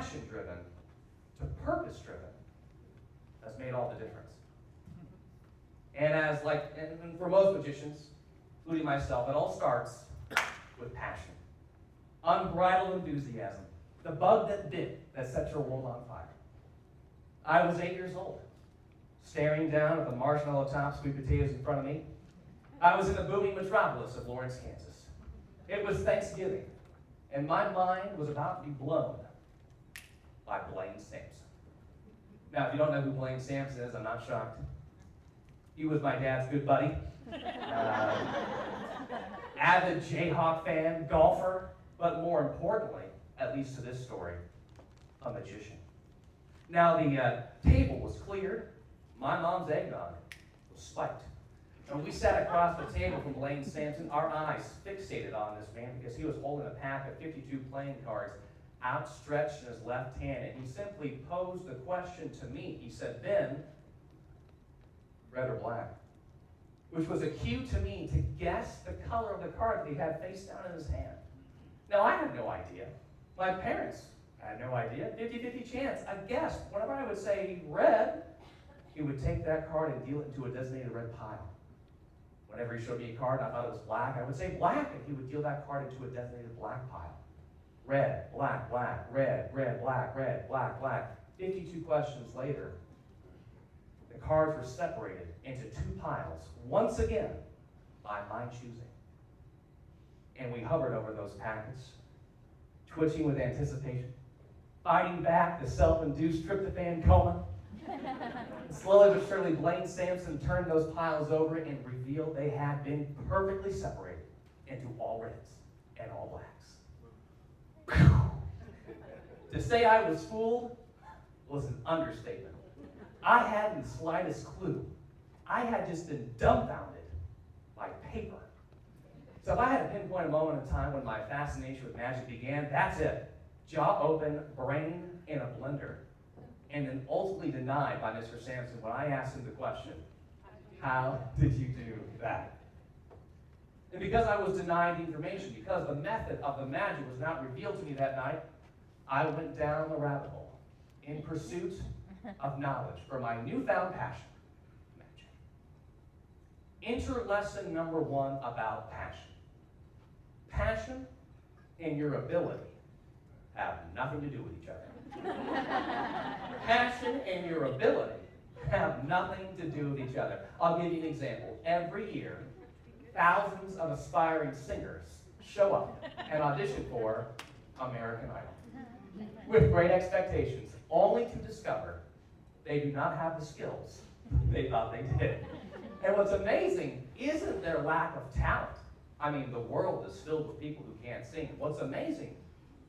passion-driven to purpose-driven has made all the difference. And and for most magicians, including myself, it all starts with passion. Unbridled enthusiasm. The bug that bit that set your world on fire. I was 8 years old, staring down at the marshmallow top sweet potatoes in front of me. I was in the booming metropolis of Lawrence, Kansas. It was Thanksgiving, and my mind was about to be blown by Blaine Sampson. Now, if you don't know who Blaine Sampson is, I'm not shocked. He was my dad's good buddy. Avid Jayhawk fan, golfer, but more importantly, at least to this story, a magician. Now, the table was cleared. My mom's eggnog was spiked. And we sat across the table from Blaine Sampson, our eyes fixated on this man because he was holding a pack of 52 playing cards outstretched in his left hand, and he simply posed the question to me. He said, "Ben, red or black?" Which was a cue to me to guess the color of the card that he had face down in his hand. Now, I had no idea. My parents had no idea. 50-50 chance. I guessed. Whenever I would say red, he would take that card and deal it into a designated red pile. Whenever he showed me a card and I thought it was black, I would say black, and he would deal that card into a designated black pile. Red, black, black, red, red, black, red, black, black. 52 questions later, the cards were separated into two piles, once again, by my choosing. And we hovered over those packets, twitching with anticipation, fighting back the self-induced tryptophan coma. Slowly but surely, Blaine Sampson turned those piles over and revealed they had been perfectly separated into all reds and all blacks. To say I was fooled was an understatement. I hadn't the slightest clue. I had just been dumbfounded by paper. So if I had to pinpoint a moment in time when my fascination with magic began, that's it. Jaw open, brain in a blender. And then ultimately denied by Mr. Sampson when I asked him the question, "How did you do that?" And because I was denied the information, because the method of the magic was not revealed to me that night, I went down the rabbit hole in pursuit of knowledge for my newfound passion, magic. Enter lesson number 1 about passion. Passion and your ability have nothing to do with each other. Passion and your ability have nothing to do with each other. I'll give you an example. Every year, thousands of aspiring singers show up and audition for American Idol with great expectations, only to discover they do not have the skills they thought they did. And what's amazing isn't their lack of talent. I mean, the world is filled with people who can't sing. What's amazing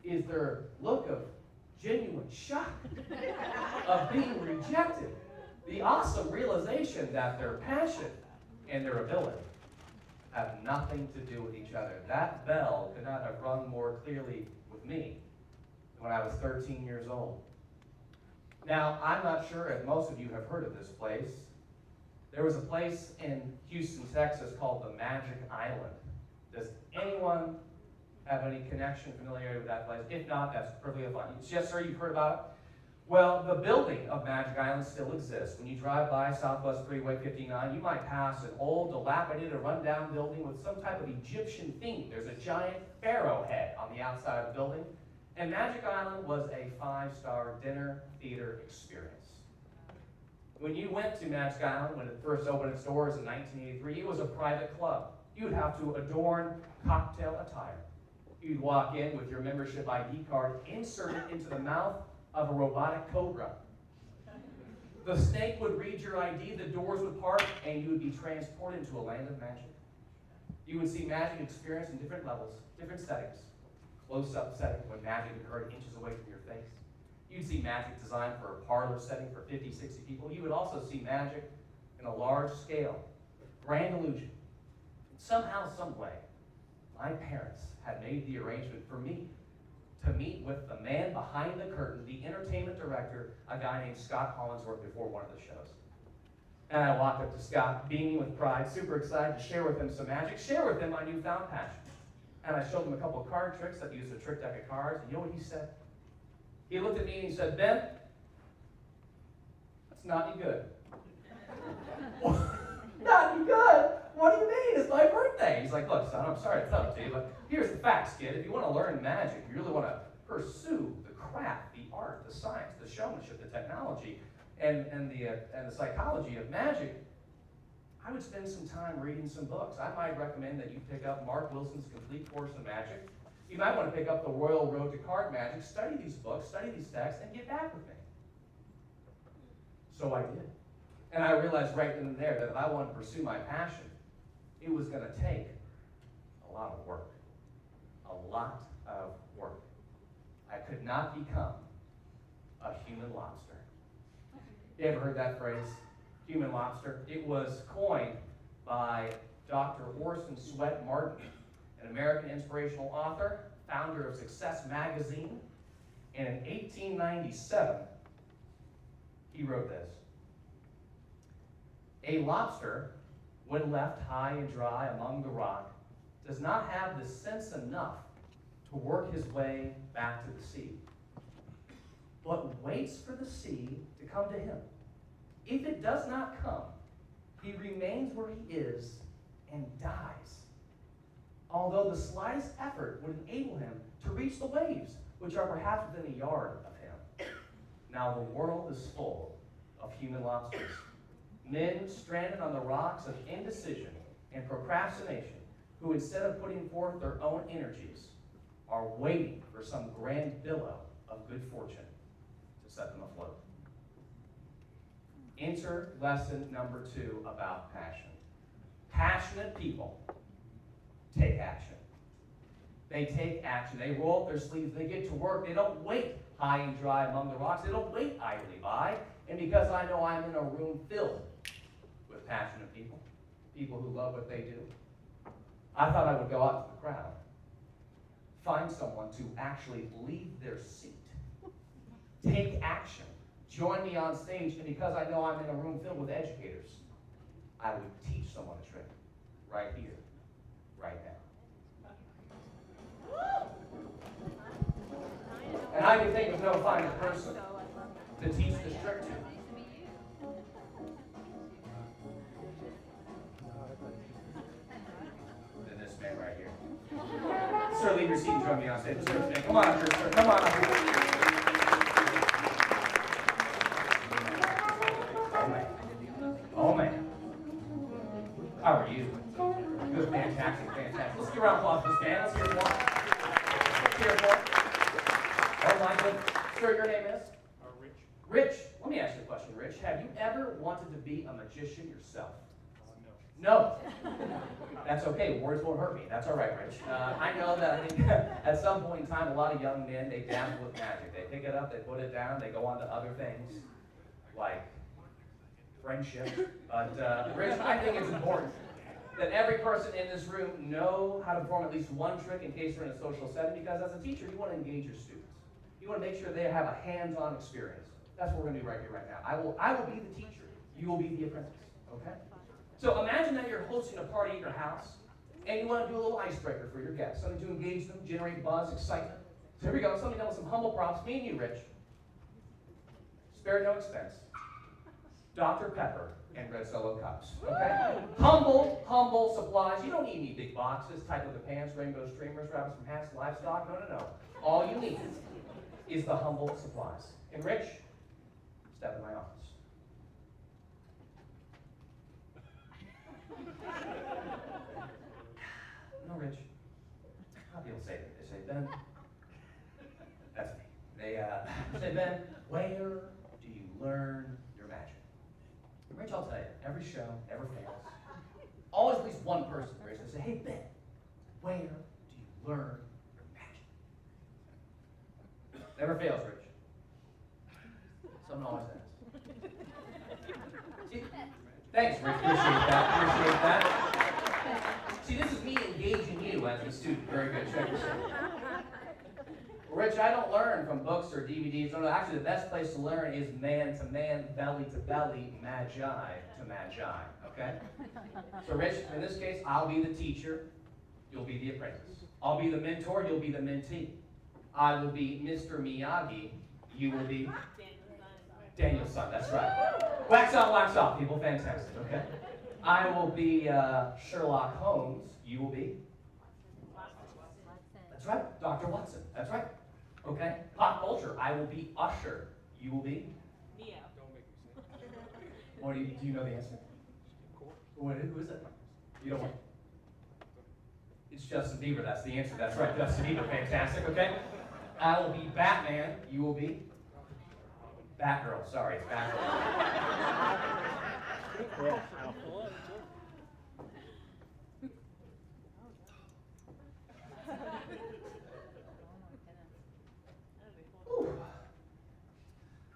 is their look of genuine shock of being rejected. The awesome realization that their passion and their ability have nothing to do with each other. That bell could not have rung more clearly with me when I was 13 years old. Now, I'm not sure if most of you have heard of this place. There was a place in Houston, Texas called the Magic Island. Does anyone have any connection, familiarity with that place? If not, that's perfectly fine. Yes, sir, you've heard about it? Well, the building of Magic Island still exists. When you drive by Southwest Freeway 59, you might pass an old, dilapidated, or rundown building with some type of Egyptian theme. There's a giant pharaoh head on the outside of the building. And Magic Island was a 5-star dinner theater experience. When you went to Magic Island, when it first opened its doors in 1983, it was a private club. You would have to adorn cocktail attire. You'd walk in with your membership ID card inserted into the mouth of a robotic cobra. The snake would read your ID, the doors would part, and you would be transported into a land of magic. You would see magic experienced in different levels, different settings. Close-up setting when magic occurred inches away from your face. You'd see magic designed for a parlor setting for 50, 60 people. You would also see magic in a large scale, grand illusion. Somehow, some way, my parents had made the arrangement for me to meet with the man behind the curtain, the entertainment director, a guy named Scott Hollingsworth, before one of the shows. And I walked up to Scott, beaming with pride, super excited to share with him some magic, share with him my newfound passion. And I showed him a couple of card tricks that used a trick deck of cards, and you know what he said? He looked at me and he said, Ben, that's not any good. Not any good? What do you mean? It's my birthday. He's like, look, son, I'm sorry to tell it to you, but here's the facts, kid. If you want to learn magic, you really want to pursue the craft, the art, the science, the showmanship, the technology, and the psychology of magic, I would spend some time reading some books. I might recommend that you pick up Mark Wilson's Complete Course in Magic. You might want to pick up The Royal Road to Card Magic, study these books, study these texts, and get back with me. So I did. And I realized right then and there that if I wanted to pursue my passion, it was going to take a lot of work. A lot of work. I could not become a human lobster. You ever heard that phrase, human lobster? It was coined by Dr. Orson Swett Martin, an American inspirational author, founder of Success Magazine. And in 1897, he wrote this. A lobster, when left high and dry among the rock, does not have the sense enough to work his way back to the sea, but waits for the sea to come to him. If it does not come, he remains where he is and dies, although the slightest effort would enable him to reach the waves, which are perhaps within a yard of him. Now the world is full of human lobsters. Men stranded on the rocks of indecision and procrastination, who instead of putting forth their own energies, are waiting for some grand billow of good fortune to set them afloat. Enter lesson number 2 about passion. Passionate people take action. They take action. They roll up their sleeves. They get to work. They don't wait high and dry among the rocks. They don't wait idly by. And because I know I'm in a room filled with passionate people, people who love what they do, I thought I would go out to the crowd, find someone to actually leave their seat, take action, join me on stage, and because I know I'm in a room filled with educators, I would teach someone a trick right here, right now. And I can think of no finer person to teach this trick to. Than this man right here. Sir, leave your seat and join me on stage. Sir, come on up here, sir. Come on up here. Oh, man. Oh, man. How are you? Good, fantastic, fantastic. Let's give a round of applause for this man. Let's hear it for him. Let's hear it for him. Oh, my goodness. Sir, your name is? Rich. Rich. Let me ask you a question, Rich. Have you ever wanted to be a magician yourself? No. No. That's okay. Words won't hurt me. That's all right, Rich. I know that I think at some point in time, a lot of young men, they dabble with magic. They pick it up, they put it down, they go on to other things, like friendship. But, Rich, I think it's important that every person in this room know how to perform at least one trick in case you're in a social setting, because as a teacher, you want to engage your students. You want to make sure they have a hands-on experience. That's what we're going to do right here, right now. I will be the teacher. You will be the apprentice. Okay? So imagine that you're hosting a party at your house, and you want to do a little icebreaker for your guests, something to engage them, generate buzz, excitement. So here we go, something done with some humble props. Me and you, Rich. Spare no expense. Dr. Pepper and red Solo cups. Okay? Humble supplies. You don't need any big boxes, tight with the pants, rainbow streamers, rabbits from hats, livestock. No. All you need is the humble supplies. And Rich, step in my office. No, Rich. How people say that? They say, Ben, that's me. They say, Ben, where do you learn your magic? And Rich, I'll tell you, every show never fails. Always at least one person, Rich, they say, hey, Ben, where do you learn your magic? Never fails, Rich. Someone always asks. See, thanks, Rich. Appreciate that. See, this is me engaging you as a student. Very good. Check this out. Rich, I don't learn from books or DVDs. No, actually, the best place to learn is man-to-man, belly-to-belly, magi to magi. Okay? So, Rich, in this case, I'll be the teacher. You'll be the apprentice. I'll be the mentor. You'll be the mentee. I will be Mr. Miyagi. You will be Daniel's son. That's right. Wax on, wax off, people. Fantastic. Okay. I will be Sherlock Holmes. You will be? That's right. Dr. Watson. That's right. Okay. Pop culture. I will be Usher. You will be? Neo. What do you know the answer? Who is it? You don't want? It's Justin Bieber. That's the answer. That's right. Justin Bieber. Fantastic. Okay. I will be Batman. You will be? Batgirl. Sorry, it's Batgirl.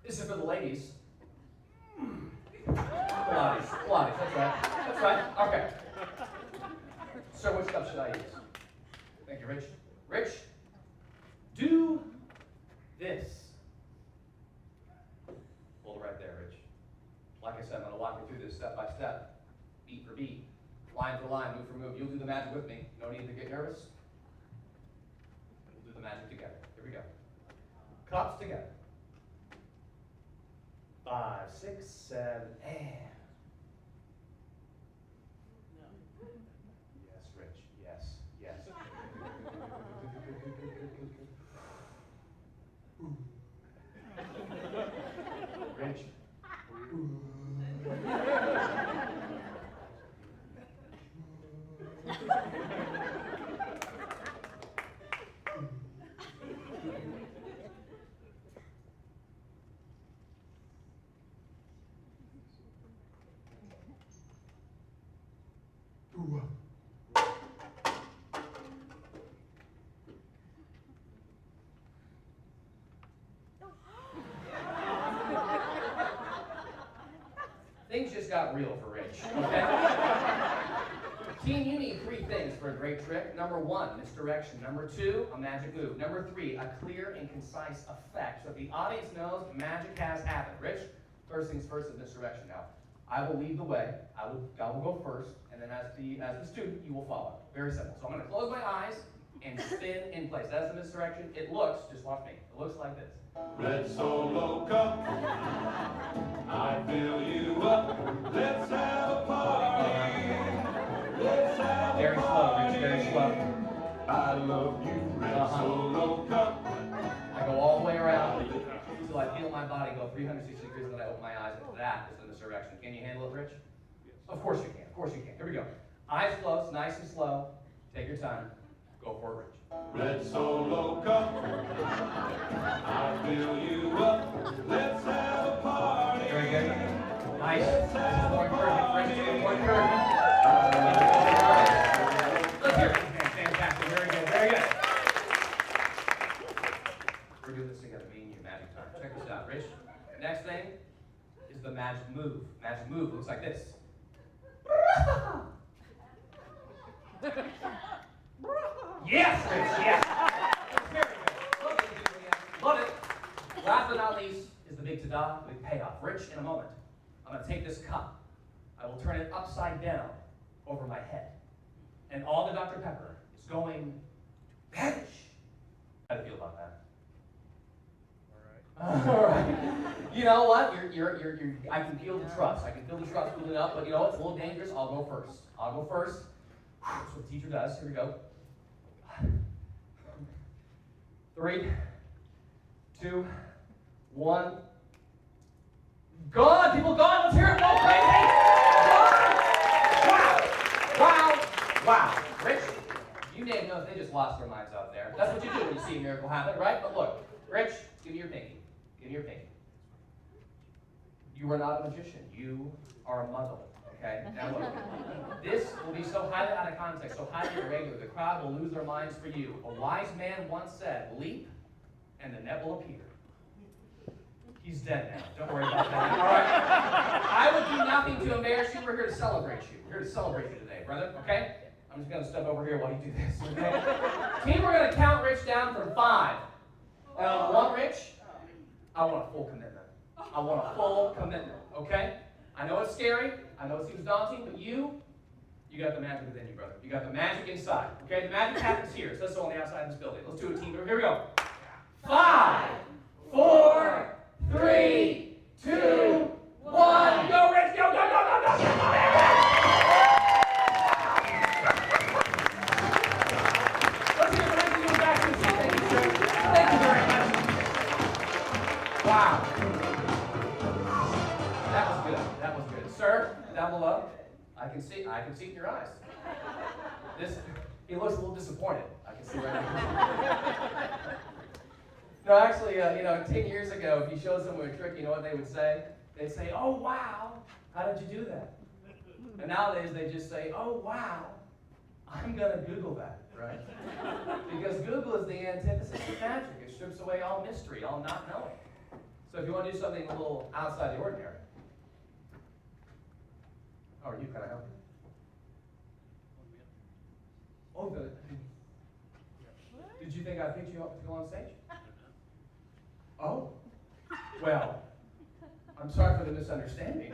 This is for the ladies. Pilates, Pilates, that's right. That's right. Okay. Sir, which cup should I use? Thank you, Rich. Rich, do this. Hold it right there, Rich. Like I said, I'm going to walk you through this step by step, beat for beat, line for line, move for move. You'll do the magic with me. No need to get nervous. We'll do the magic together. Here we go. Cups together. 5, 6, 7, and. Yes, Rich. Yes, yes. Rich. Things just got real for Rich, okay? Team, you need 3 things for a great trick. Number 1, misdirection. Number 2, a magic move. Number 3, a clear and concise effect. So if the audience knows magic has happened. Rich, first things first is misdirection. Now, I will lead the way. I will go first, and then as the student, you will follow. Very simple. So I'm going to close my eyes and spin in place. That's the misdirection. It looks, just watch me, it looks like this. Red Solo Cup, I fill you up, let's have a party, let's have Very a slow, party. Rich, very slow. I love you, Red Solo Cup. I go all the way around until I feel my body go 360 degrees, and then I open my eyes, and that is the misdirection. Can you handle it, Rich? Of course you can, of course you can. Here we go. Eyes closed, nice and slow. Take your time. Go for it, Rich. Red Solo Cup, I fill you up, let's have a party. Very good. Nice. This is more encouragement. Rich, this is more encouragement. Let's hear it. Fantastic. Very good. Very good. We're doing this together. Me and you. Magic time. Check this out, Rich. Next thing is the magic move. Magic move looks like this. Yes, Rich, yes. Very good. Love it. Last but not least is the big ta-da, the big payoff. Rich, in a moment, I'm going to take this cup. I will turn it upside down over my head. And all the Dr. Pepper is going vanish. How do you feel about that? All right. You know what? I can feel the trust. I can feel the trust building up, but you know what? It's a little dangerous. I'll go first. I'll go first. That's what the teacher does. Here we go. 3, 2, 1. Gone! People gone! Let's hear it! Go crazy! Gone! Wow! Wow! Wow! Rich, you didn't know if they just lost their minds out there. That's what you do when you see a miracle happen, right? But look, Rich, give me your pinky. Give me your pinky. You are not a magician. You are a muggle. Okay? Now look, this will be so highly out of context, so highly irregular, the crowd will lose their minds for you. A wise man once said, leap, and the net will appear. He's dead now. Don't worry about that. All right? I would do nothing to embarrass you. We're here to celebrate you. We're here to celebrate you today, brother. Okay? I'm just going to step over here while you do this. Okay? Team, we're going to count Rich down from 5. And on 1, Rich, I want a full commitment. I want a full commitment. Okay? I know it's scary. I know it seems daunting, but you got the magic within you, brother. You got the magic inside. Okay? The magic happens here. It says so on the outside of this building. Let's do it, team. Here we go. 5, 4, 3, 2, 1. Go, Rich. Go, go, go, go, go, go, go. Let's hear it for Rich. Back to the seat. Thank you, sir. Thank you very much. Wow. That was good. That was good. Sir, down below, I can see it in your eyes. He looks a little disappointed. I can see right now. No, actually, 10 years ago, if you showed someone a trick, you know what they would say? They'd say, "Oh, wow, how did you do that?" And nowadays, they just say, "Oh, wow, I'm going to Google that," right? Because Google is the antithesis of magic. It strips away all mystery, all not knowing. So if you want to do something a little outside the ordinary, how are you? Can I help you? Oh, did you think I picked you up to go on stage? Oh, well, I'm sorry for the misunderstanding.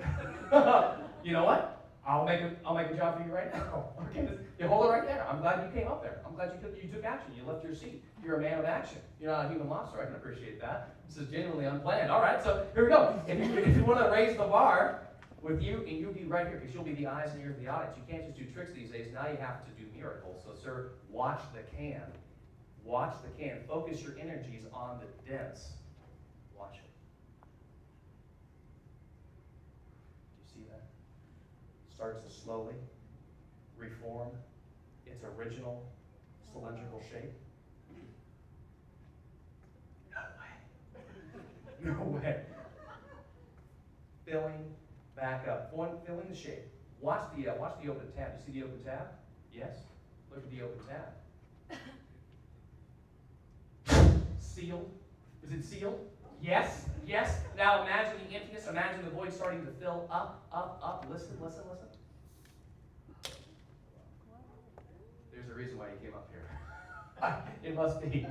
You know what? I'll make a job for you right now. Okay, you hold it right there. I'm glad you came up there. I'm glad you took action. You left your seat. You're a man of action. You're not a human lobster. I can appreciate that. This is genuinely unplanned. All right, so here we go. If you want to raise the bar with you, and you'll be right here because you'll be the eyes and ears of the audience. You can't just do tricks these days. Now you have to do miracles. So, sir, watch the can. Watch the can. Focus your energies on the dents. Watch it. Do you see that? Starts to slowly reform its original cylindrical shape. No way. No way. Filling back up. Filling the shape. Watch the open tab. You see the open tab? Yes. Look at the open tab. Sealed. Is it sealed? Yes. Yes. Now imagine the emptiness. Imagine the void starting to fill up, up, up. Listen, listen, listen. There's a reason why you came up here. It must be.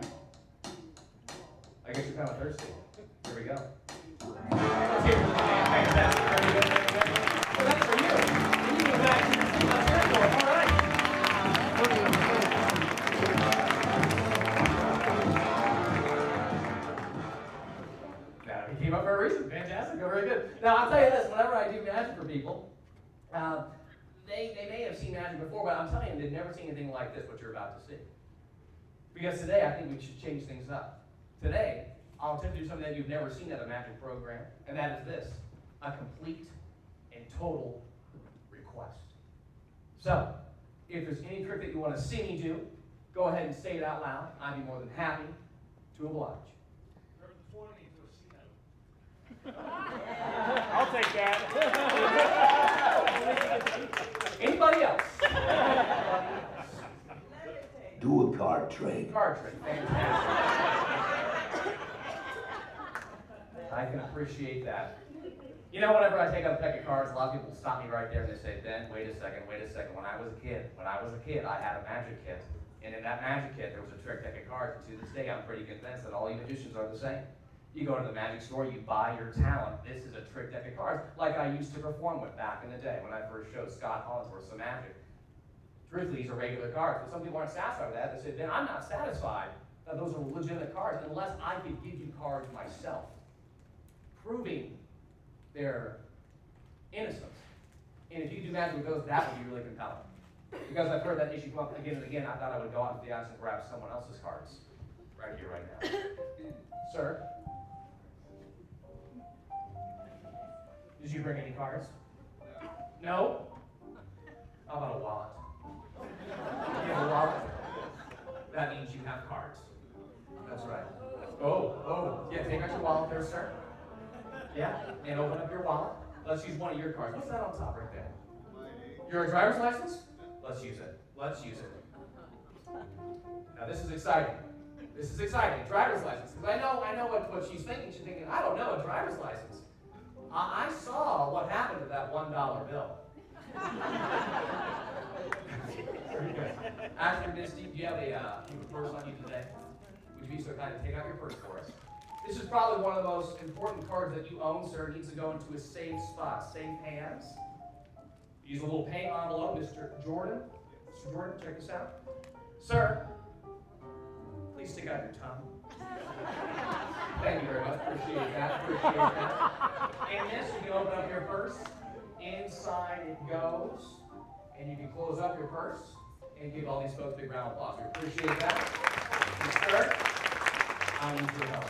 I guess you're kind of thirsty. Here we go. Let's hear it for the man. Fantastic. Very good, very good. Well, that's for you. And you go back to your seat. Let's hear it for him. All right. Now, he came up for a reason. Fantastic. Oh, very good. Now, I'll tell you this. Whenever I do magic for people, they may have seen magic before, but I'm telling you, they've never seen anything like this, what you're about to see. Because today, I think we should change things up. Today, I'll attempt to do something that you've never seen at a magic program, and that is this: a complete and total request. So, if there's any trick that you want to see me do, go ahead and say it out loud. I'd be more than happy to oblige. I'll take that. Anybody else? Do a card trick. Card trick, fantastic. I can appreciate that. You know, whenever I take out a deck of cards, a lot of people stop me right there and they say, "Ben, wait a second. When I was a kid, I had a magic kit. And in that magic kit, there was a trick deck of cards. And to this day, I'm pretty convinced that all you magicians are the same. You go to the magic store, you buy your talent. This is a trick deck of cards, like I used to perform with back in the day when I first showed Scott Hollinsworth some magic. Truthfully, these are regular cards, but some people aren't satisfied with that. They said, "Ben, I'm not satisfied that those are legitimate cards unless I could give you cards myself, proving their innocence. And if you do magic with those, that would be really compelling." Because I've heard that issue come up again and again, I thought I would go out to the audience and grab someone else's cards right here, right now. Sir, did you bring any cards? No? How about a wallet? You have a wallet? That means you have cards. That's right. Oh, yeah, take out your wallet there, sir. Yeah, and open up your wallet. Let's use one of your cards. What's that on top right there? Your driver's license? Let's use it. Let's use it. Now this is exciting. This is exciting. Driver's license. Because I know what she's thinking. She's thinking, I don't know a driver's license. I saw what happened to that $1 bill. Very good. After Misty, do you have a purse on you today? Would you be so kind to take out your purse for us? This is probably one of the most important cards that you own, sir. It needs to go into a safe spot, safe hands. Use a little paint envelope, Mr. Jordan. Mr. Jordan, check this out. Sir, please stick out your tongue. Thank you very much. Appreciate that. Appreciate that. And this, you can open up your purse. Inside it goes. And you can close up your purse and give all these folks a big round of applause. We appreciate that. Sir, I need your help.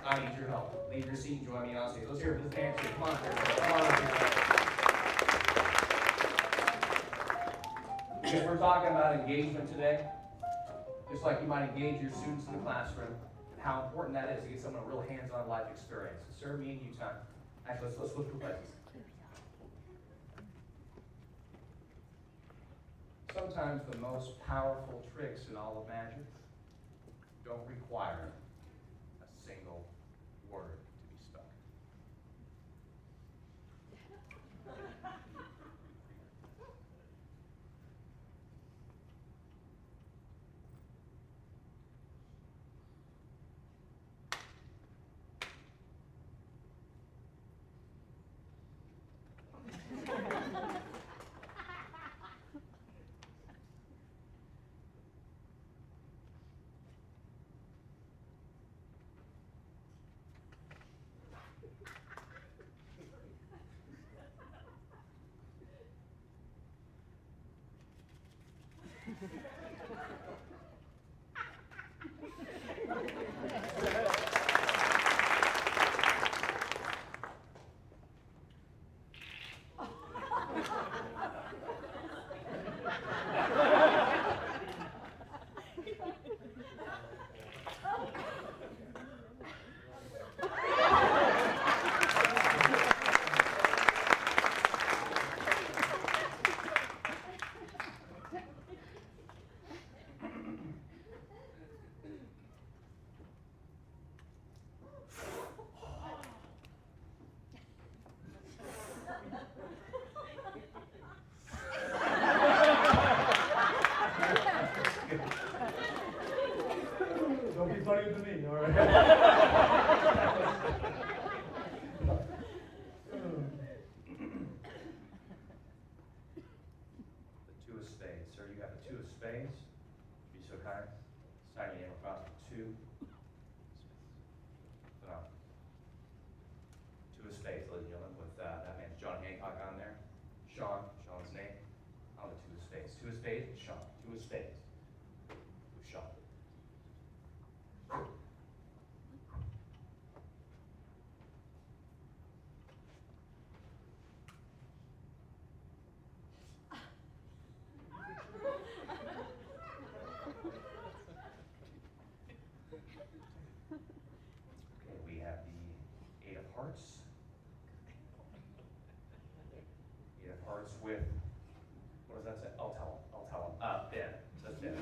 I need your help. Leave your seat and join me on stage. Let's hear it for this dance here. Come on, sir. Come on up here. Because we're talking about engagement today, just like you might engage your students in the classroom, how important that is to get someone a real hands-on life experience. So, sir, me and you, time. Actually, let's flip the places. Sometimes the most powerful tricks in all of magic don't require a single word to be spoken. Don't be funnier than me, all right? The two of spades. Sir, you got the two of spades. Be so kind. Sign your name across the two. So, two of spades, ladies and gentlemen, with that man's John Hancock on there. Sean's name on the two of spades. Two of spades, Sean. Two of spades. With Sean. Okay, we have the Eight of Hearts. Eight of Hearts with, what does that say? I'll tell him. Ben. That's Ben.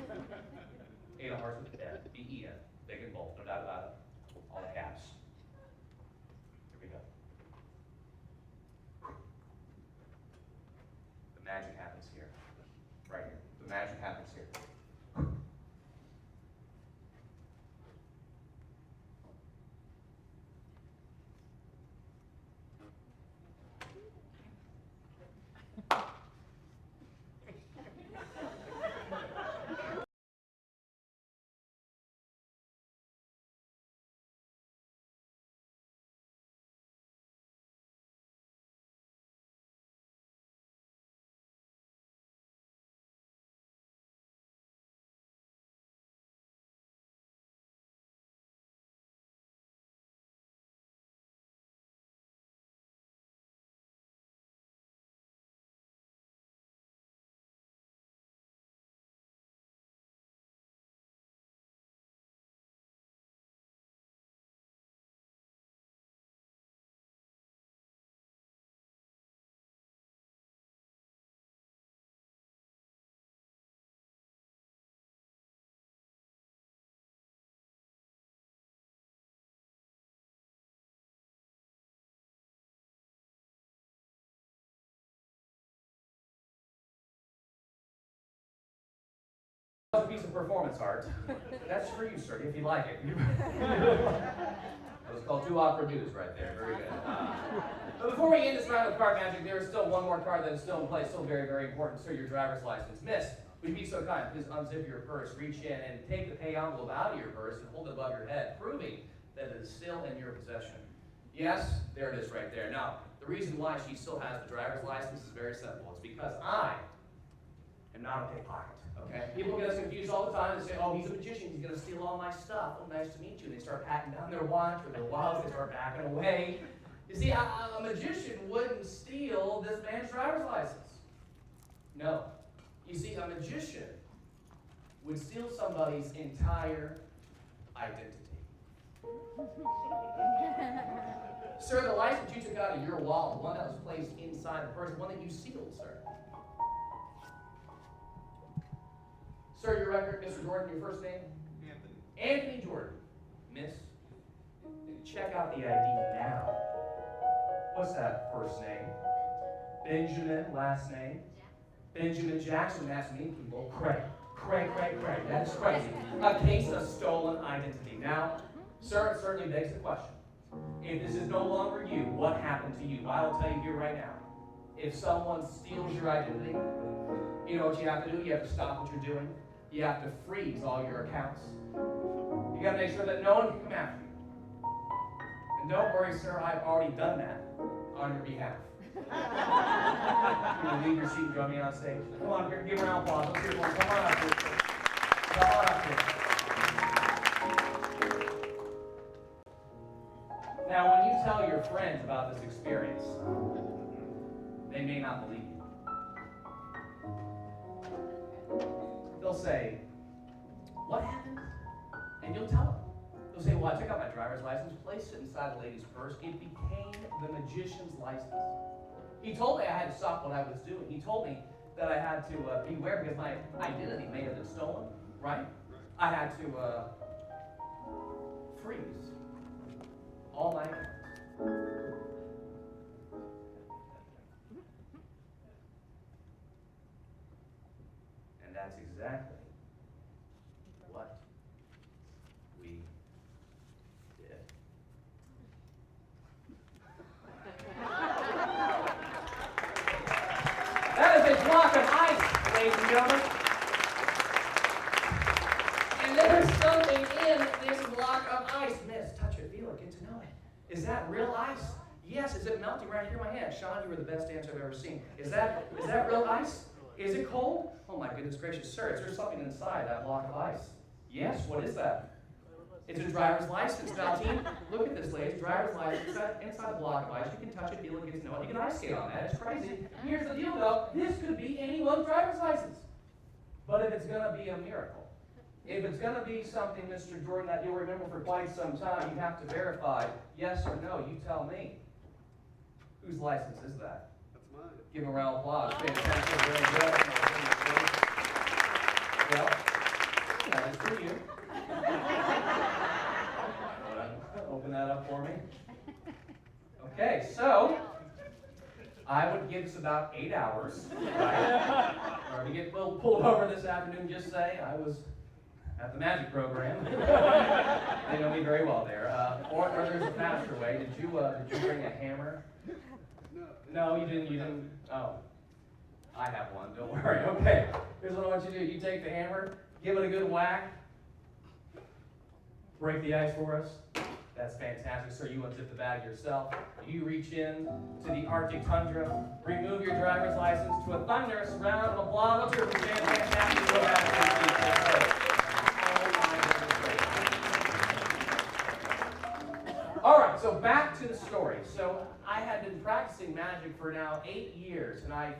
Eight of Hearts with Ben. B-E-N. Big and bold, no doubt about it. All caps. Here we go. The magic happens here. Right here. The magic happens here. A piece of performance art. That's for you, sir, if you like it. It was called two opera news right there. Very good. But before we end this round of card magic, there is still one more card that is still in play, still very, very important. Sir, your driver's license. Miss, would you be so kind? Please unzip your purse, reach in, and take the pay envelope out of your purse and hold it above your head, proving that is still in your possession? Yes, there it is right there. Now, the reason why she still has the driver's license is very simple. It's because I am not a pickpocket, okay? People get us confused all the time. They say, oh, he's a magician. He's going to steal all my stuff. Oh, nice to meet you. And they start patting down their watch or their wallets. They start backing away. You see, a magician wouldn't steal this man's driver's license. No. You see, a magician would steal somebody's entire identity. Sir, the license you took out of your wallet, the one that was placed inside the purse, the one that you sealed, sir. Sir, your record, Mr. Jordan, your first name? Anthony. Anthony Jordan. Miss, check out the ID now. What's that first name? Benjamin, last name? Benjamin Jackson, that's me, people. Craig. That's crazy. A case of stolen identity. Now, sir, it certainly begs the question. If this is no longer you, what happened to you? I'll tell you here right now. If someone steals your identity, you know what you have to do? You have to stop what you're doing. You have to freeze all your accounts. You got to make sure that no one can come after you. And don't worry, sir, I've already done that on your behalf. You want to leave your seat and join me on stage? Come on, give a round of applause. Let's hear one. Come on up here. Come on up here. Now, when you tell your friends about this experience, they may not believe you. They'll say, what happened? And you'll tell them. They'll say, well, I took out my driver's license, placed it inside the lady's purse. It became the magician's license. He told me I had to stop what I was doing. He told me that I had to beware because my identity may have been stolen, right? I had to freeze all my accounts. And that's exactly what we did. That is a block of ice, ladies and gentlemen. And there's something in this block of ice. Miss, touch it, feel it, get to know it. Is that real ice? Yes. Is it melting right here in my hand? Sean, you were the best dancer I've ever seen. Is that real ice? Is it cold? Oh my goodness gracious, sir, is there something inside that block of ice? Yes, what is that? It's a driver's license. Now, team, look at this, ladies. Driver's license inside a block of ice. You can touch it, feel it, get to know it. You can ice skate on that. It's crazy. Here's the deal, though. This could be anyone's driver's license. But if it's going to be a miracle, if it's going to be something, Mr. Jordan, that you'll remember for quite some time, you have to verify yes or no. You tell me. Whose license is that? That's mine. Give him a round of applause. Fantastic. Very good. Well, that is for you. Open that up for me. Okay, so I would give us about 8 hours. Right? Or to get pulled over this afternoon, just say I was at the magic program. They know me very well there. Or there's a faster way. Did you bring a hammer? No, you didn't. Oh, I have one. Don't worry. Okay. Here's what I want you to do. You take the hammer, give it a good whack. Break the ice for us. That's fantastic, sir. You unzip the bag yourself. You reach in to the Arctic tundra, remove your driver's license to a thunderous round of applause. Let's hear it from Jan. Fantastic. Go back. All right, so back to the story. So I had been practicing magic for now 8 years, and I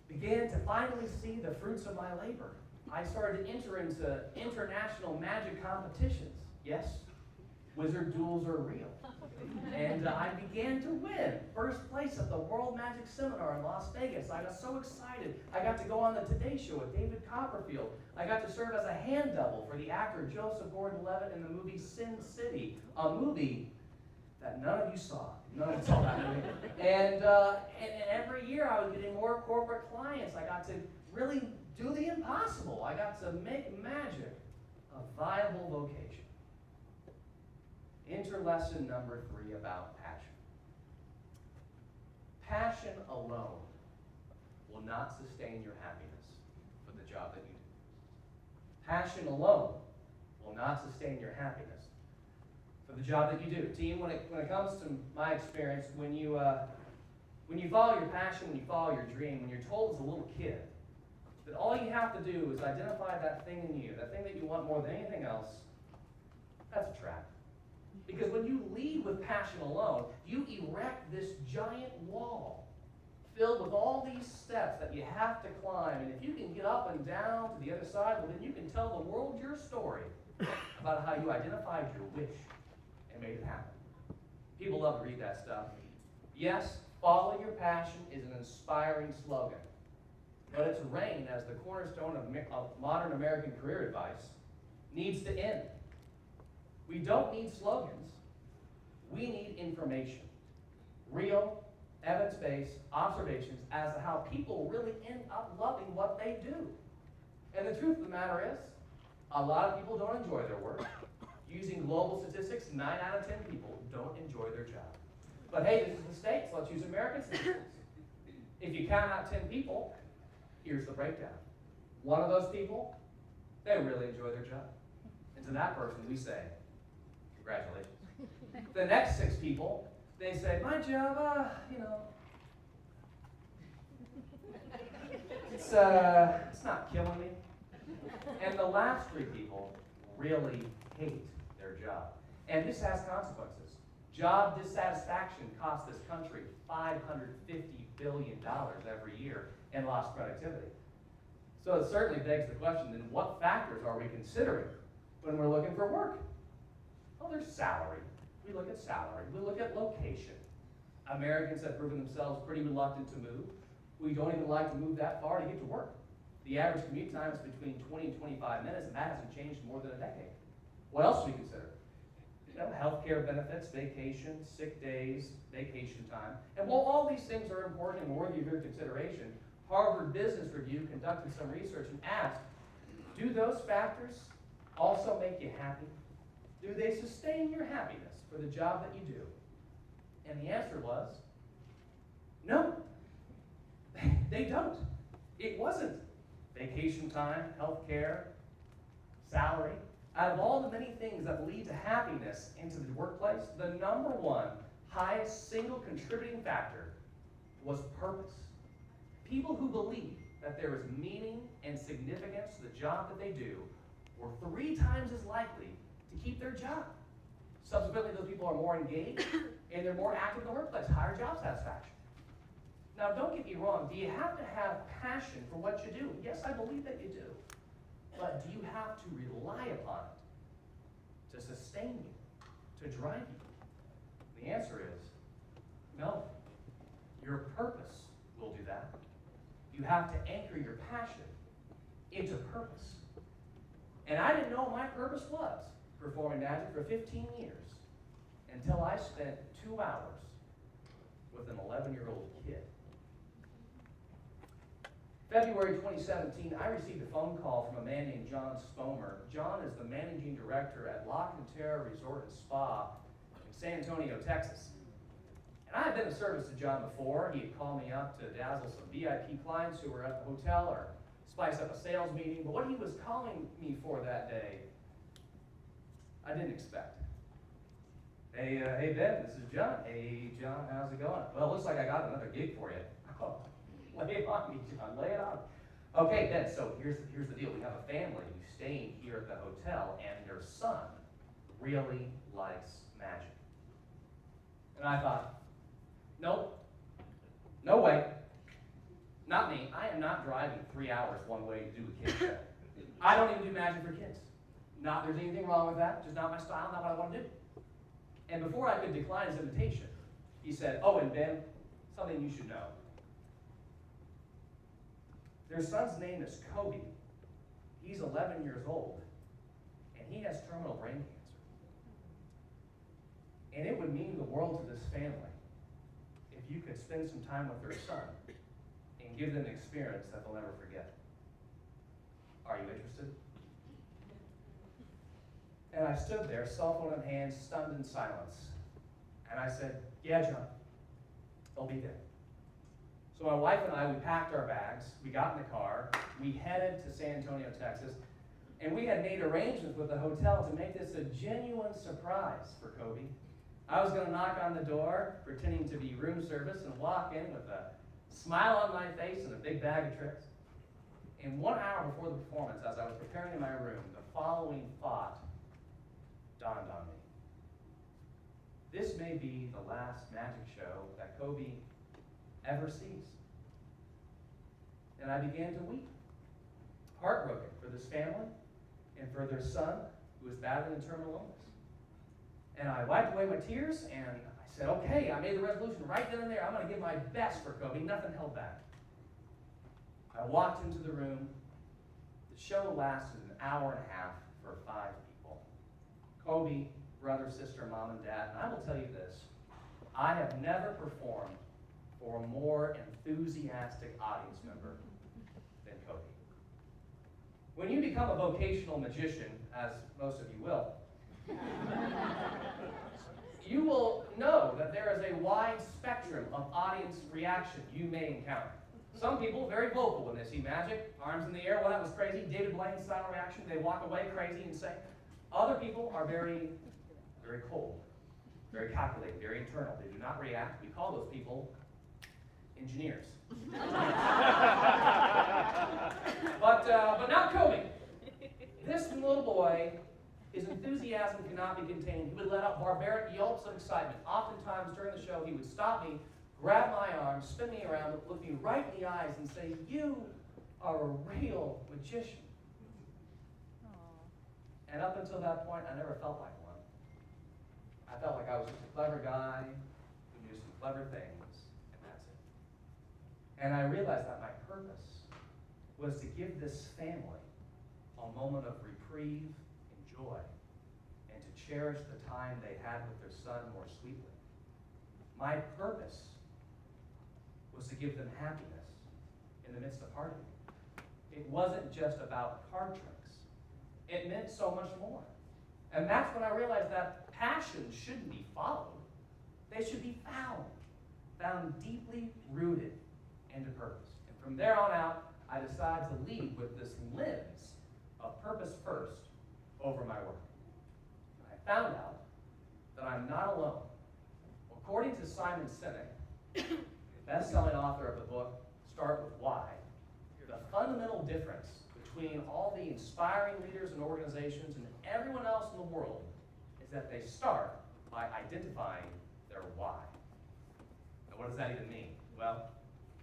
began to finally see the fruits of my labor. I started to enter into international magic competitions. Yes, wizard duels are real. And I began to win first place at the World Magic Seminar in Las Vegas. I got so excited. I got to go on the Today Show with David Copperfield. I got to serve as a hand double for the actor Joseph Gordon-Levitt in the movie Sin City, a movie that none of you saw. None of you saw that movie. And every year I was getting more corporate clients. I got to really do the impossible. I got to make magic a viable vocation. Enter lesson number 3 about passion. Passion alone will not sustain your happiness for the job that you do. Passion alone will not sustain your happiness for the job that you do. Team, when it comes to my experience, when you follow your passion, when you follow your dream, when you're told as a little kid that all you have to do is identify that thing in you, that thing that you want more than anything else, that's a trap. Because when you lead with passion alone, you erect this giant wall filled with all these steps that you have to climb. And if you can get up and down to the other side, well, then you can tell the world your story about how you identified your wish and made it happen. People love to read that stuff. Yes, follow your passion is an inspiring slogan, but its reign as the cornerstone of modern American career advice needs to end. We don't need slogans. We need information. Real, evidence-based observations as to how people really end up loving what they do. And the truth of the matter is, a lot of people don't enjoy their work. Using global statistics, 9 out of 10 people don't enjoy their job. But hey, this is the States. Let's use American statistics. If you count out 10 people, here's the breakdown. One of those people, they really enjoy their job. And to that person, we say, congratulations. The next 6 people, they say, my job, it's not killing me. And the last 3 people really hate their job. And this has consequences. Job dissatisfaction costs this country $550 billion every year in lost productivity. So it certainly begs the question, then what factors are we considering when we're looking for work? Well, there's salary. We look at salary. We look at location. Americans have proven themselves pretty reluctant to move. We don't even like to move that far to get to work. The average commute time is between 20 and 25 minutes, and that hasn't changed in more than a decade. What else do we consider? Healthcare benefits, vacation, sick days, vacation time. And while all these things are important and worthy of your consideration, Harvard Business Review conducted some research and asked, do those factors also make you happy? Do they sustain your happiness for the job that you do? And the answer was, no, they don't. It wasn't vacation time, health care, salary. Out of all the many things that lead to happiness into the workplace, the number one highest single contributing factor was purpose. People who believe that there is meaning and significance to the job that they do were 3 times as likely to keep their job. Subsequently, those people are more engaged and they're more active in the workplace, higher job satisfaction. Now, don't get me wrong. Do you have to have passion for what you do? Yes, I believe that you do. But do you have to rely upon it to sustain you, to drive you? The answer is no. Your purpose will do that. You have to anchor your passion into purpose. And I didn't know what my purpose was performing magic for 15 years until I spent 2 hours with an 11-year-old kid. February 2017, I received a phone call from a man named John Spomer. John is the managing director at La Cantera Resort and Spa in San Antonio, Texas. And I had been of service to John before. He had called me up to dazzle some VIP clients who were at the hotel or spice up a sales meeting. But what he was calling me for that day, I didn't expect. Hey Ben, this is John. Hey John, how's it going? Well, it looks like I got another gig for you. Lay it on me, John. Lay it on. Okay, Ben, so here's the deal. We have a family who's staying here at the hotel, and their son really likes magic. And I thought, nope, no way. Not me. I am not driving 3 hours one way to do a kid show. I don't even do magic for kids. Not there's anything wrong with that. Just not my style, not what I want to do. And before I could decline his invitation, he said, oh, and Ben, something you should know. Their son's name is Kobe. He's 11 years old, and he has terminal brain cancer. And it would mean the world to this family if you could spend some time with their son and give them an experience that they'll never forget. Are you interested? And I stood there, cell phone in hand, stunned in silence. And I said, yeah, John, they'll be there. So my wife and I, we packed our bags, we got in the car, we headed to San Antonio, Texas, And we had made arrangements with the hotel to make this a genuine surprise for Kobe. I was going to knock on the door, pretending to be room service, and walk in with a smile on my face and a big bag of tricks. And 1 hour before the performance, as I was preparing in my room, the following thought dawned on me. This may be the last magic show that Kobe ever sees. And I began to weep, heartbroken for this family and for their son who was battling terminal illness. And I wiped away my tears and I said, okay, I made the resolution right then and there. I'm going to give my best for Kobe, nothing held back. I walked into the room. The show lasted an hour and a half for 5 people. Kobe, brother, sister, mom, and dad. And I will tell you this, I have never performed for a more enthusiastic audience member than Kobe. When you become a vocational magician, as most of you will, you will know that there is a wide spectrum of audience reaction you may encounter. Some people very vocal when they see magic, arms in the air, well, that was crazy, David Blaine style reaction, they walk away crazy and say. Other people are very cold, very calculated, very internal. They do not react. We call those people engineers. But not Kobe. This little boy, his enthusiasm cannot be contained. He would let out barbaric yelps of excitement. Oftentimes during the show, he would stop me, grab my arm, spin me around, look me right in the eyes, and say, "You are a real magician." And up until that point, I never felt like one. I felt like I was just a clever guy who knew some clever things, and that's it. And I realized that my purpose was to give this family a moment of reprieve and joy, and to cherish the time they had with their son more sweetly. My purpose was to give them happiness in the midst of heartache. It wasn't just about card tricks. It meant so much more. And that's when I realized that passions shouldn't be followed. They should be found deeply rooted into purpose. And from there on out, I decided to lead with this lens of purpose first over my work. And I found out that I'm not alone. According to Simon Sinek, best-selling author of the book, Start With Why, the fundamental difference between all the inspiring leaders and organizations and everyone else in the world is that they start by identifying their why. Now, what does that even mean? Well,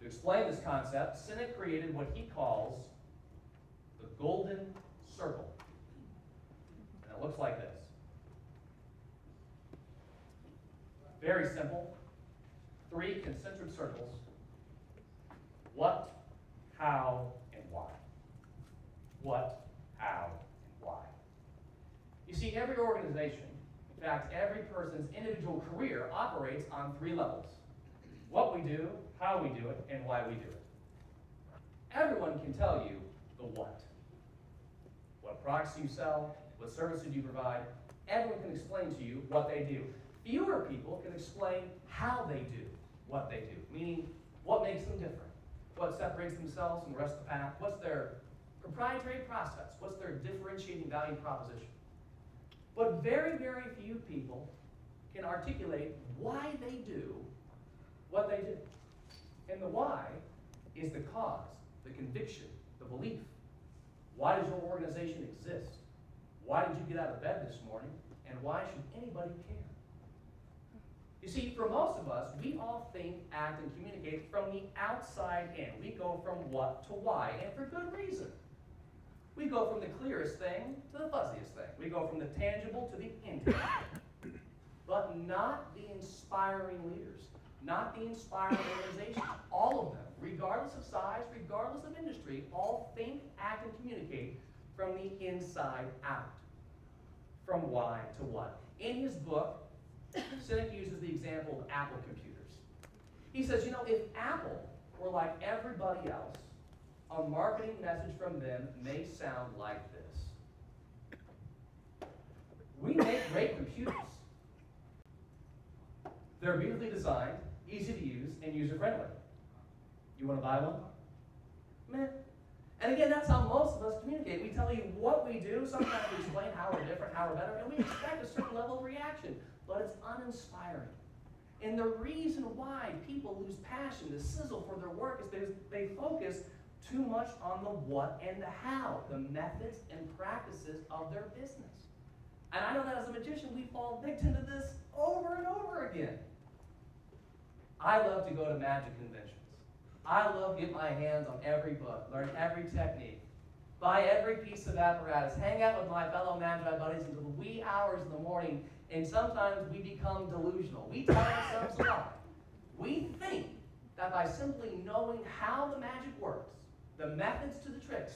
to explain this concept, Sinek created what he calls the golden circle. And it looks like this. Very simple. 3 concentric circles. What, how, and why. What, how, and why. You see, every organization, in fact, every person's individual career operates on 3 levels. What we do, how we do it, and why we do it. Everyone can tell you the what. What products you sell, what services you provide. Everyone can explain to you what they do. Fewer people can explain how they do what they do, meaning what makes them different, what separates themselves from the rest of the pack, what's their proprietary process, what's their differentiating value proposition. But very, very few people can articulate why they do what they do. And the why is the cause, the conviction, the belief. Why does your organization exist? Why did you get out of bed this morning? And why should anybody care? You see, for most of us, we all think, act, and communicate from the outside in. We go from what to why, and for good reason. We go from the clearest thing to the fuzziest thing. We go from the tangible to the intangible. But not the inspiring leaders, not the inspiring organizations. All of them, regardless of size, regardless of industry, all think, act, and communicate from the inside out. From why to what. In his book, Sinek uses the example of Apple computers. He says, if Apple were like everybody else, a marketing message from them may sound like this. We make great computers. They're beautifully designed, easy to use, and user-friendly. You want to buy one? Meh. And again, that's how most of us communicate. We tell you what we do, sometimes we explain how we're different, how we're better, and we expect a certain level of reaction, but it's uninspiring. And the reason why people lose passion, the sizzle for their work, is because they focus too much on the what and the how, the methods and practices of their business. And I know that as a magician, we fall victim to this over and over again. I love to go to magic conventions. I love to get my hands on every book, learn every technique, buy every piece of apparatus, hang out with my fellow magi buddies until the wee hours in the morning, and sometimes we become delusional. We tell ourselves a lie. We think that by simply knowing how the magic works, the methods to the tricks,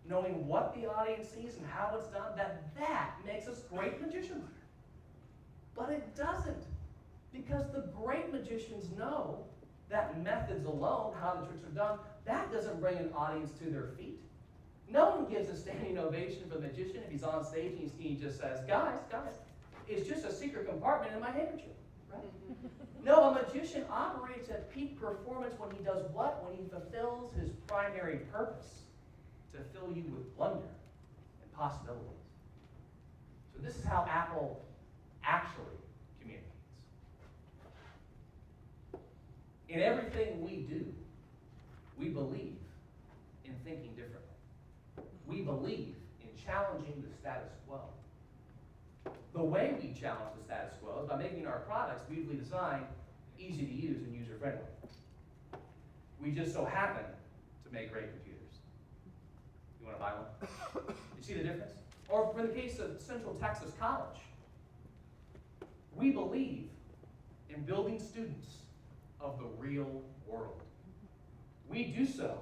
knowing what the audience sees and how it's done, that makes us great magicians. But it doesn't, because the great magicians know that methods alone, how the tricks are done, that doesn't bring an audience to their feet. No one gives a standing ovation for the magician if he's on stage and he just says, guys, it's just a secret compartment in my handkerchief. Right? No, a magician operates at peak performance when he does what? When he fulfills his primary purpose, to fill you with wonder and possibilities. So this is how Apple actually communicates. In everything we do, we believe in thinking differently. We believe in challenging the status quo. The way we challenge the status quo is by making our products beautifully designed, easy to use, and user-friendly. We just so happen to make great computers. You want to buy one? You see the difference? Or for the case of Central Texas College, we believe in building students of the real world. We do so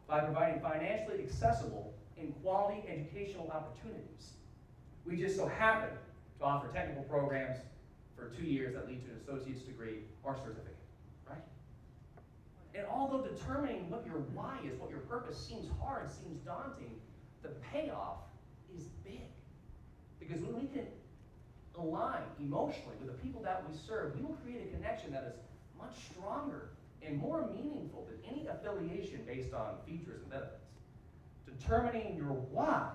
by providing financially accessible and quality educational opportunities. We just so happen to offer technical programs for 2 years that lead to an associate's degree or certificate, right? And although determining what your why is, what your purpose seems hard, seems daunting, the payoff is big. Because when we can align emotionally with the people that we serve, we will create a connection that is much stronger and more meaningful than any affiliation based on features and benefits. Determining your why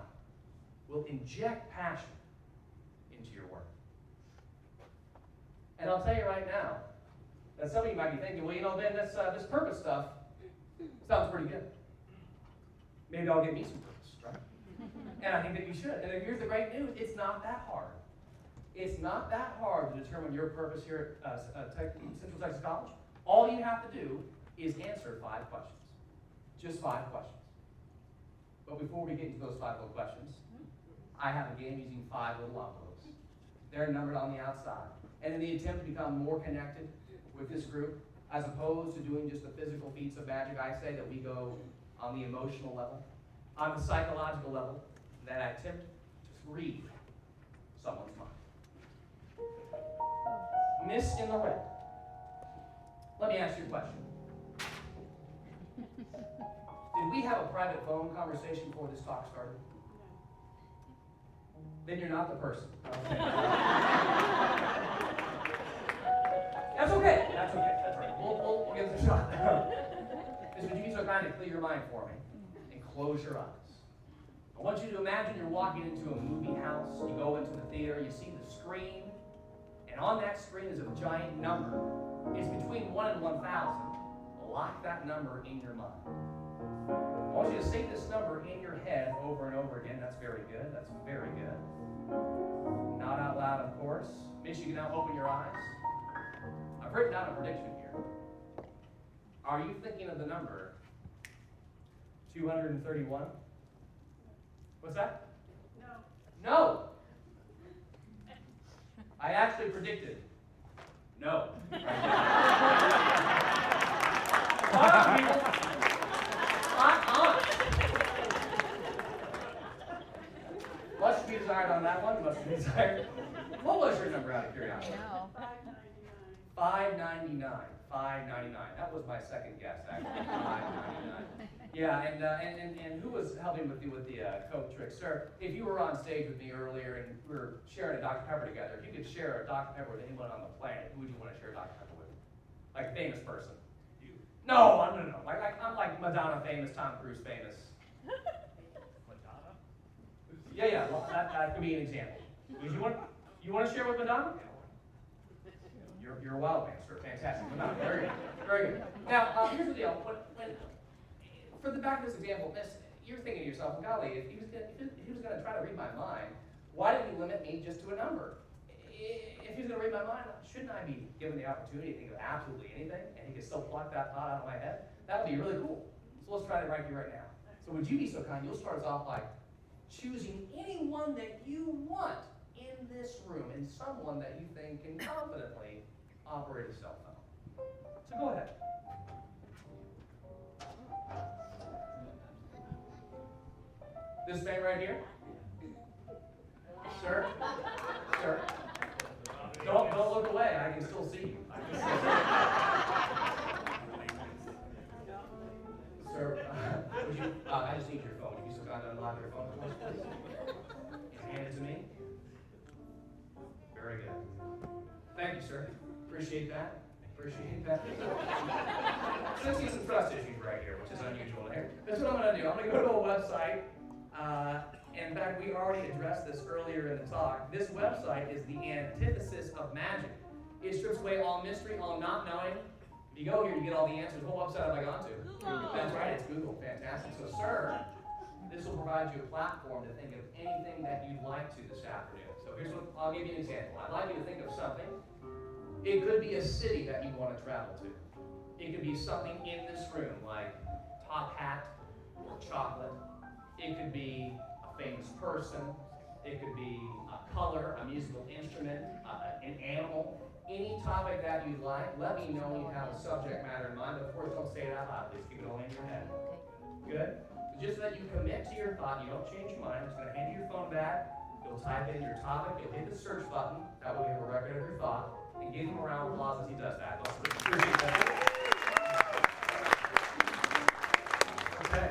will inject passion into your work. And I'll tell you right now that some of you might be thinking, well, you know, Ben, this purpose stuff sounds pretty good. Maybe I'll get me some purpose, right? And I think that you should. And here's the great news: it's not that hard. It's not that hard to determine your purpose here at Central Texas College. All you have to do is answer 5 questions. Just 5 questions. But before we get into those 5 little questions, I have a game using 5 little envelopes. They're numbered on the outside. And in the attempt to become more connected with this group, as opposed to doing just the physical feats of magic, I say that we go on the emotional level, on the psychological level, that I attempt to read someone's mind. Miss in the red. Let me ask you a question. Did we have a private phone conversation before this talk started? Then you're not the person. Okay. That's okay. That's okay. That's right. We'll give it a shot. Just would you be so kind to clear your mind for me and close your eyes? I want you to imagine you're walking into a movie house. You go into the theater. You see the screen. And on that screen is a giant number. It's between 1 and 1,000. Lock that number in your mind. I want you to say this number in your head over and over again. That's very good. That's very good. Not out loud, of course. Miss, you can now open your eyes. I've written down a prediction here. Are you thinking of the number 231? What's that? No. No. I actually predicted no. Come on, people. Come on. Much to be desired on that one. Much to be desired. What was your number out of curiosity? No. 599. 599. That was my second guess, actually. 599. Yeah, and who was helping with the Coke trick? Sir, if you were on stage with me earlier and we were sharing a Dr. Pepper together, if you could share a Dr. Pepper with anyone on the planet, who would you want to share Dr. Pepper with? Like a famous person. You. No. Like I'm like Madonna famous, Tom Cruise famous. Yeah, well, that could be an example. Would you want to share with Madonna? You're a wild man, sir. Fantastic. Madonna, very good. Very good. Now, here's the deal. For the back of this example, you're thinking to yourself, golly, if he was going to try to read my mind, why did he limit me just to a number? If he's going to read my mind, shouldn't I be given the opportunity to think of absolutely anything, and he could still pluck that thought out of my head? That would be really cool. So let's try that right here, right now. So would you be so kind? You'll start us off by choosing anyone that you want in this room, and someone that you think can confidently operate a cell phone. So go ahead. This man right here? Sir? Sir? Don't look away. I can still see you. Sir, would you, I just need your phone. Would you be so kind to unlock your phone for us, please? Hand it to me. Very good. Thank you, sir. Appreciate that. Appreciate that. So I see some trust issues right here, which is unusual here. That's what I'm going to do. I'm going to go to a website. In fact, we already addressed this earlier in the talk. This website is the antithesis of magic. It strips away all mystery, all not knowing. If you go here, you get all the answers. What website have I gone to? Google. That's right, it's Google. Fantastic. So, sir, this will provide you a platform to think of anything that you'd like to this afternoon. So here's what, I'll give you an example. I'd like you to think of something. It could be a city that you want to travel to. It could be something in this room, like top hat or chocolate. It could be a famous person. It could be a color, a musical instrument, an animal. Any topic that you'd like, let me know when you have a subject matter in mind. But of course, don't say it out loud. Please keep it only in your head. Good? Just so that you commit to your thought, you don't change your mind. I'm just going to hand you your phone back. You'll type in your topic. You'll hit the search button. That way we have a record of your thought. And give him a round of applause as he does that. Okay.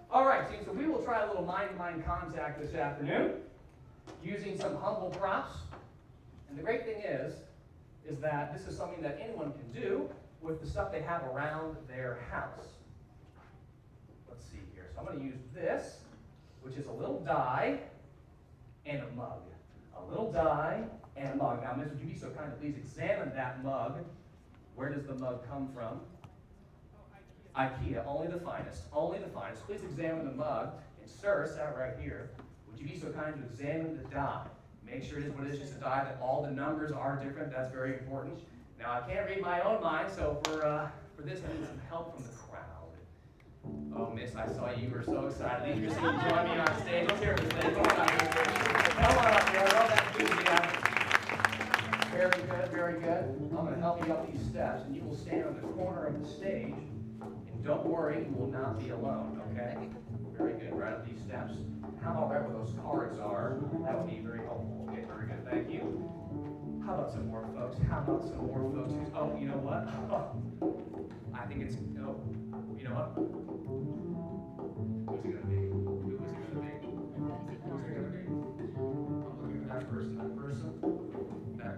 All right, so we will try a little mind-to-mind contact this afternoon using some humble props. And the great thing is that this is something that anyone can do with the stuff they have around their house. Let's see here. So I'm going to use this, which is a little die and a mug. A little die and a mug. Now, Miss, would you be so kind to please examine that mug? Where does the mug come from? IKEA. Only the finest. Only the finest. Please examine the mug. And sir, sat right here. Would you be so kind to examine the die? Make sure it is what it is, just a die, that all the numbers are different. That's very important. Now, I can't read my own mind, so for this, I need some help from the crowd. Oh, Miss, I saw you were so excited. You just need to join me on stage. Let's hear it, Miss Lady. Come on up here. Come on up here. I love that enthusiasm. Very good, very good. I'm going to help you up these steps, and you will stand on the corner of the stage. And don't worry, you will not be alone, okay? Very good. Right up these steps. How about right where those cards are? That would be very helpful. Okay, very good. Thank you. How about some more folks? How about some more folks? Oh, you know what? I think it's, oh, you know what? Who's it going to be? Who is it going to be? Who's it going to be? I'm looking for that person. That person?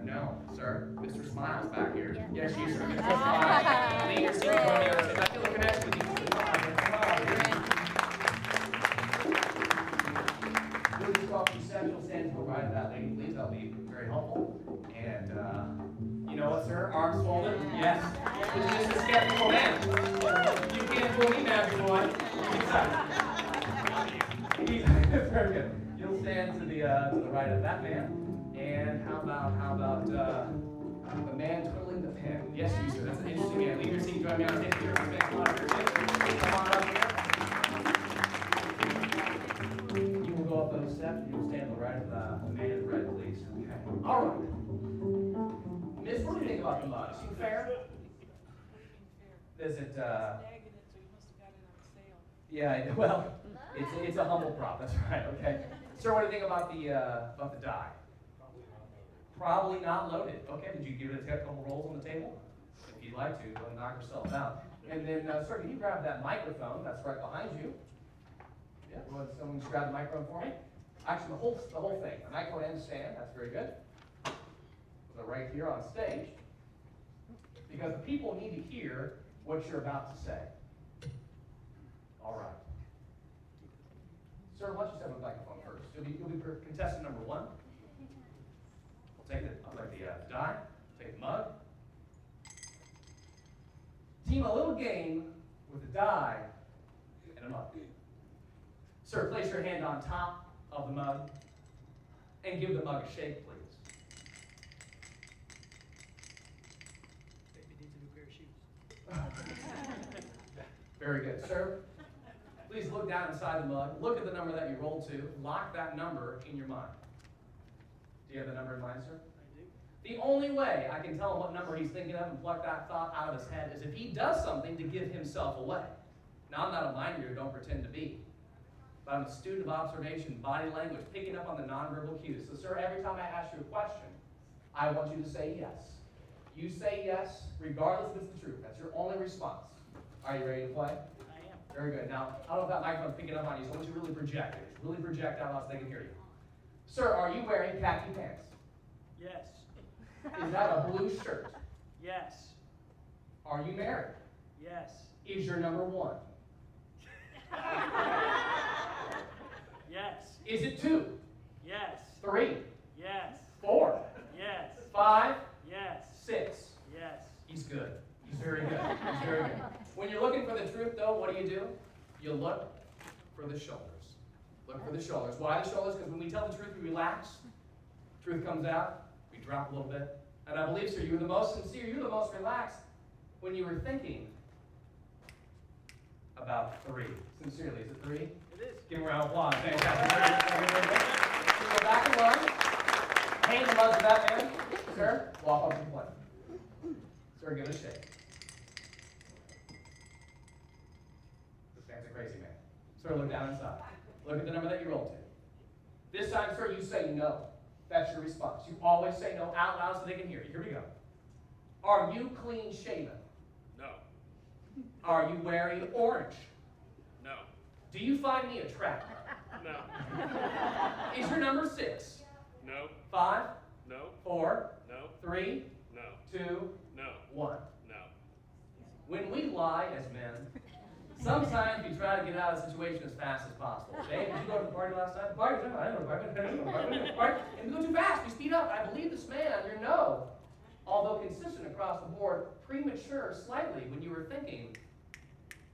No, sir. Mr. Smiles back here. Yes, you, sir. Mr. Smiles. Lead your seat for me. I feel a connection with you. Come on, here. Come on, here. Please talk to Central Stand to right that lady, please. That'll be very helpful. And, you know what, sir? Arms folded? Yes. This is just a skeptical man. You can't fool me, magic boy. Very good. You'll stand to the right of that man. And how about the man twiddling the pen? Yes, you, sir. That's an interesting man. Leave your seat. Join me on stage here. Come on up here. Come on up here. You will go up those steps. You will stand to the right of the man in red, please. Okay. All right. Miss, what do you think about the mug? Seem fair? Is it? Yeah. Well, it's a humble prop. That's right. Okay. Sir, what do you think about the die? Probably not loaded. Okay, did you give it a couple rolls on the table? If you'd like to, don't knock yourself out. And then, sir, can you grab that microphone that's right behind you? Yeah, well, someone just grab the microphone for me. Actually, the whole thing. The microphone and stand, that's very good. So right here on stage, because the people need to hear what you're about to say. All right. Sir, why don't you step on the microphone first? You'll be contestant number 1. I'll take the die, take the mug. Team a little game with a die and a mug. Sir, place your hand on top of the mug and give the mug a shake, please. Baby needs a new pair of shoes. Very good. Sir, please look down inside the mug. Look at the number that you rolled to. Lock that number in your mind. Do you have the number in mind, sir? I do. The only way I can tell him what number he's thinking of and pluck that thought out of his head is if he does something to give himself away. Now, I'm not a mind reader, don't pretend to be. But I'm a student of observation, body language, picking up on the nonverbal cues. So, sir, every time I ask you a question, I want you to say yes. You say yes, regardless if it's the truth. That's your only response. Are you ready to play? I am. Very good. Now, I don't know if that microphone's picking up on you, so I want you to really project it. Really project out loud so they can hear you. Sir, are you wearing khaki pants? Yes. Is that a blue shirt? Yes. Are you married? Yes. Is your number 1? Yes. Is it 2? Yes. 3? Yes. 4? Yes. 5? Yes. 6? Yes. He's good. He's very good. He's very good. When you're looking for the truth, though, what do? You look for the shoulders. Look for the shoulders. Why the shoulders? Because when we tell the truth, we relax. Truth comes out. We drop a little bit. And I believe, sir, you were the most sincere. You were the most relaxed when you were thinking about 3. Sincerely, is it 3? It is. Give him a round of applause. Fantastic. Very good, very good. So go back in line. Hand the mug to that man. Sir, walk up to the plate. Sir, give it a shake. This man's a crazy man. Sir, look down inside. Look at the number that you rolled to. This time, sir, you say no. That's your response. You always say no out loud so they can hear you. Here we go. Are you clean shaven? No. Are you wearing orange? No. Do you find me attractive? No. Is your number 6? No. 5? No. 4? No. 3? No. 2? No. 1. No. When we lie as men, sometimes we try to get out of the situation as fast as possible. Babe, did you go to the party last night? The party? I didn't go to the party. I didn't go to the party. And we go too fast. We speed up. I believe this man, your no, although consistent across the board, premature slightly when you were thinking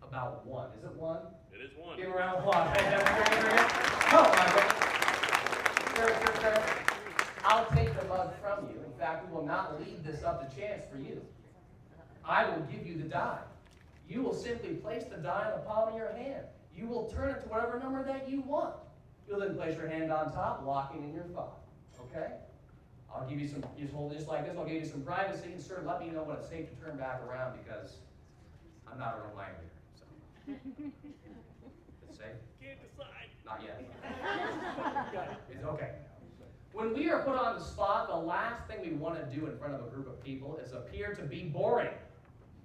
about 1. Is it 1? It is 1. Give him a round of applause. Fantastic. Very good. Oh, my goodness. Sir. I'll take the mug from you. In fact, we will not leave this up to chance for you. I will give you the die. You will simply place the die in the palm of your hand. You will turn it to whatever number that you want. You'll then place your hand on top, locking in your thought. Okay? I'll give you some, you just hold it just like this. I'll give you some privacy. And sir, let me know when it's safe to turn back around because I'm not a real mind reader. So. It's safe? Can't decide. Not yet. It's okay. When we are put on the spot, the last thing we want to do in front of a group of people is appear to be boring.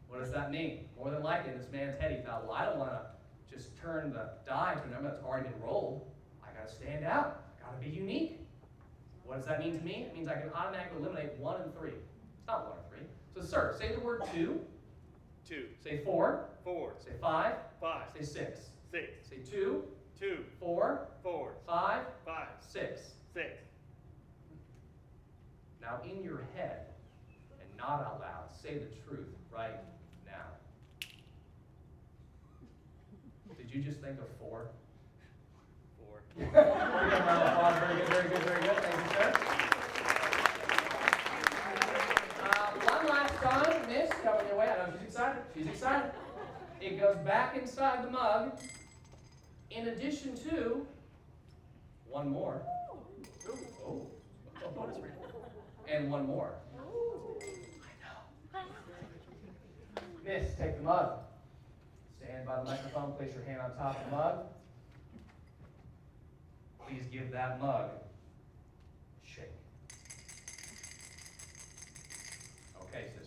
What does that mean? More than likely, in this man's head, he thought, well, I don't want to just turn the die to a number that's already been rolled. I got to stand out. I got to be unique. What does that mean to me? It means I can automatically eliminate 1 and 3. It's not 1 and 3. So, sir, say the word 2. 2. Say 4. 4. Say 5. 5. Say 6. 6. Say 2. 2. 4. 4. 5. 5. 6. 6. Now, in your head, and not out loud, say the truth right now. Did you just think of 4? 4. Very good, very good, very good. Thank you, sir. One last time, miss, coming your way. I know she's excited. She's excited. It goes back inside the mug. In addition to 1 more. Oh. And 1 more. I know. Miss, take the mug. Stand by the microphone. Place your hand on top of the mug. Please give that mug a shake. Okay, sister.